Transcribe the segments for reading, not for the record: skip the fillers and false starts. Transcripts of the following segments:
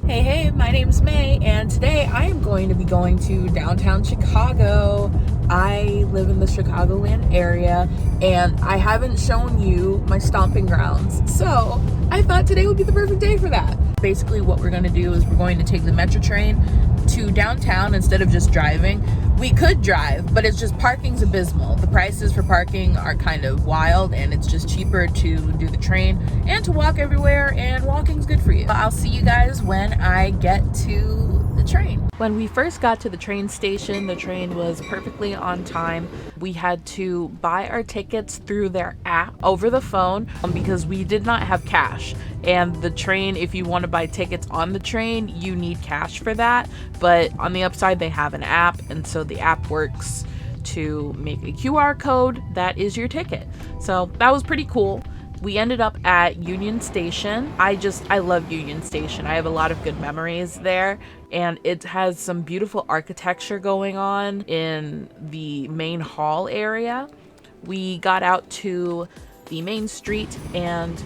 Hey, my name's May, and today I am going to be going to downtown Chicago. I live in the Chicagoland area, and I haven't shown you my stomping grounds, so I thought today would be the perfect day for that. Basically, what we're going to do is we're going to take the Metro train to downtown instead of just driving. We could drive, but it's just parking's abysmal. The prices for parking are kind of wild, and it's just cheaper to do the train and to walk everywhere, and walking's good for you. I'll see you guys when I get to the train. When we first got to the train station, the train was perfectly on time. We had to buy our tickets through their app over the phone because we did not have cash. And the train, if you want to buy tickets on the train, you need cash for that. But on the upside, they have an app, and so the app works to make a QR code that is your ticket. So that was pretty cool. We ended up at Union Station. I love Union Station. I have a lot of good memories there, and it has some beautiful architecture going on in the main hall area. We got out to the main street, and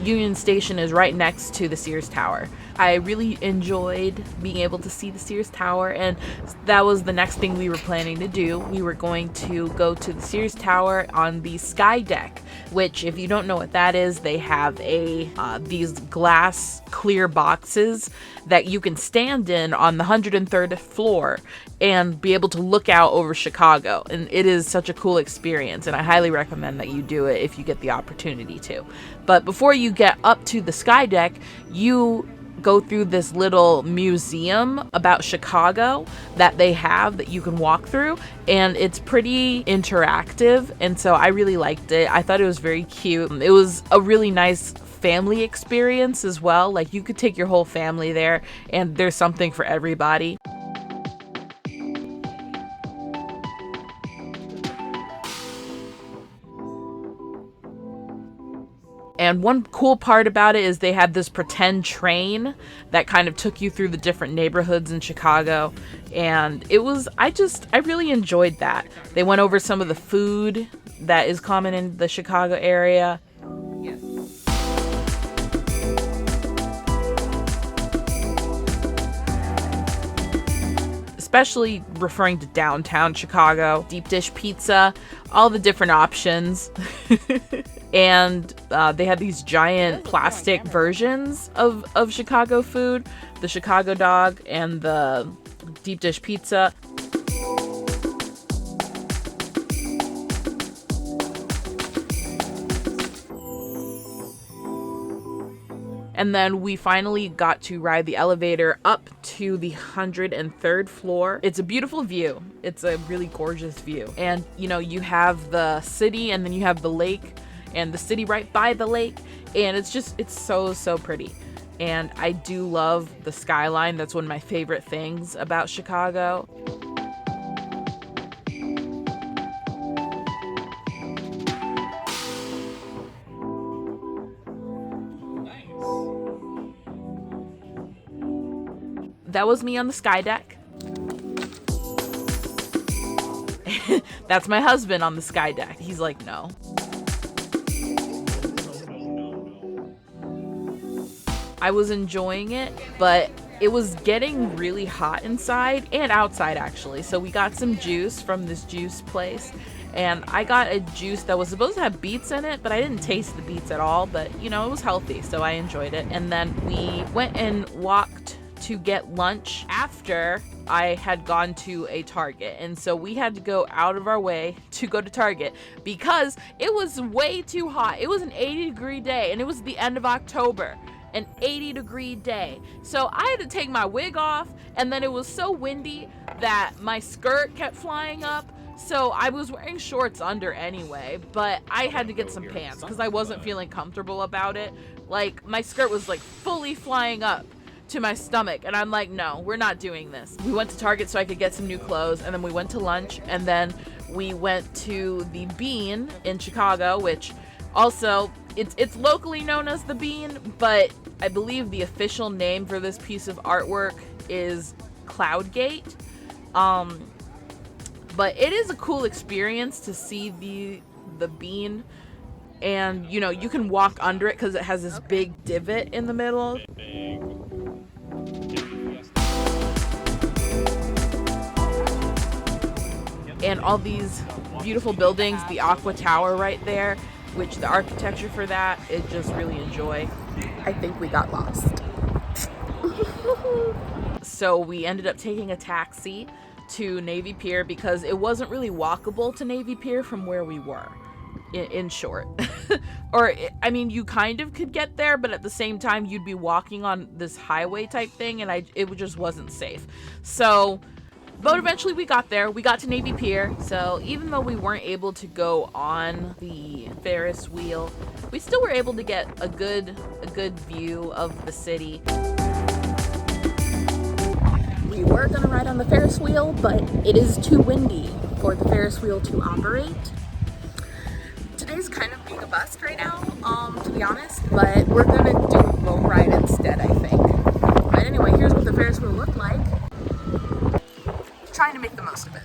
Union Station is right next to the Sears Tower. I really enjoyed being able to see the Sears Tower, and that was the next thing we were planning to do. We were going to go to the Sears Tower on the Skydeck, which, if you don't know what that is, they have these glass clear boxes that you can stand in on the 103rd floor and be able to look out over Chicago. And it is such a cool experience, and I highly recommend that you do it if you get the opportunity to. But before you get up to the Skydeck, you go through this little museum about Chicago that they have that you can walk through, and it's pretty interactive, and so I really liked it. I thought it was very cute. It was a really nice family experience as well. Like, you could take your whole family there, and there's something for everybody. And one cool part about it is they had this pretend train that kind of took you through the different neighborhoods in Chicago. And I really enjoyed that. They went over some of the food that is common in the Chicago area. Especially referring to downtown Chicago, deep dish pizza, all the different options. And they had these giant plastic versions of Chicago food, the Chicago dog and the deep dish pizza. And then we finally got to ride the elevator up to the 103rd floor. It's a beautiful view. It's a really gorgeous view. And, you have the city, and then you have the lake, and the city right by the lake. And it's so pretty. And I do love the skyline. That's one of my favorite things about Chicago. That was me on the Skydeck. That's my husband on the Skydeck. He's like, no. I was enjoying it, but it was getting really hot inside and outside, actually. So we got some juice from this juice place, and I got a juice that was supposed to have beets in it, but I didn't taste the beets at all. But, it was healthy, so I enjoyed it. And then we went and walked to get lunch after I had gone to a Target. And so we had to go out of our way to go to Target because it was way too hot. It was an 80-degree day, and it was the end of October. An 80-degree day. So I had to take my wig off, and then it was so windy that my skirt kept flying up. So I was wearing shorts under anyway, but I had to get some pants because I wasn't feeling comfortable about it. Like, my skirt was like fully flying up to my stomach, and I'm like, no, we're not doing this. We went to Target so I could get some new clothes, and then we went to lunch, and then we went to the Bean in Chicago, which also it's locally known as the Bean, but I believe the official name for this piece of artwork is Cloudgate. But it is a cool experience to see the Bean, and you can walk under it because it has this big divot in the middle. and all these beautiful buildings, the Aqua Tower right there, which the architecture for that, it just really enjoy. I think we got lost. So we ended up taking a taxi to Navy Pier because it wasn't really walkable to Navy Pier from where we were, in short. Or, I mean, you kind of could get there, but at the same time, you'd be walking on this highway type thing, and it just wasn't safe. So, but eventually we got there. We got to Navy Pier, so even though we weren't able to go on the Ferris wheel, we still were able to get a good view of the city. We were gonna ride on the Ferris wheel, but it is too windy for the Ferris wheel to operate. Today's kind of being a bust right now, to be honest, but we're gonna do a boat ride instead, I think. But anyway, here's what the Ferris wheel looked like. Trying to make the most of it.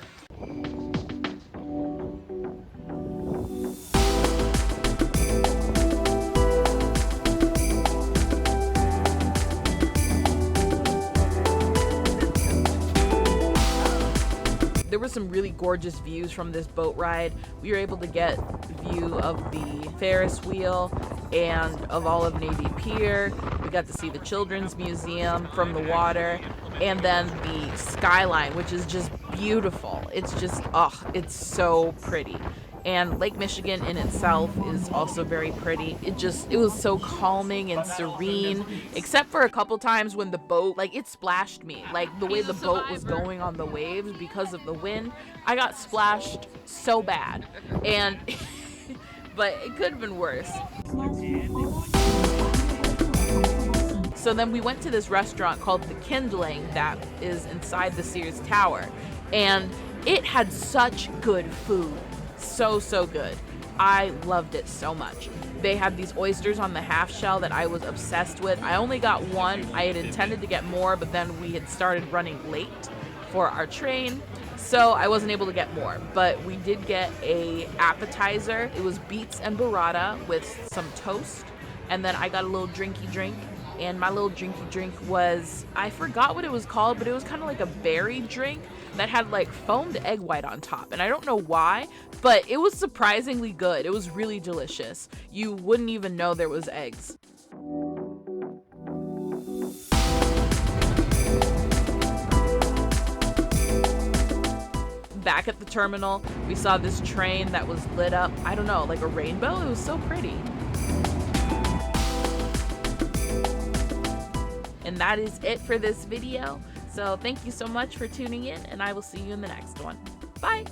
There were some really gorgeous views from this boat ride. We were able to get a view of the Ferris wheel and of all of Navy Pier. We got to see the Children's Museum from the water, and then the skyline, which is just beautiful. It's just, oh, it's so pretty. And Lake Michigan in itself is also very pretty. It was so calming and serene, except for a couple times when the boat, like, it splashed me. Like, the way the boat was going on the waves because of the wind, I got splashed so bad. And, but it could have been worse. So then we went to this restaurant called the Kindling that is inside the Sears Tower. And it had such good food. So good. I loved it so much. They had these oysters on the half shell that I was obsessed with. I only got one. I had intended to get more, but then we had started running late for our train, so I wasn't able to get more. But we did get a appetizer. It was beets and burrata with some toast, and then I got a little drinky drink. And my little drinky drink was, I forgot what it was called, but it was kind of like a berry drink that had like foamed egg white on top. And I don't know why, but it was surprisingly good. It was really delicious. You wouldn't even know there was eggs. Back at the terminal, we saw this train that was lit up, I don't know, like a rainbow. It was so pretty. And that is it for this video. So thank you so much for tuning in, and I will see you in the next one. Bye!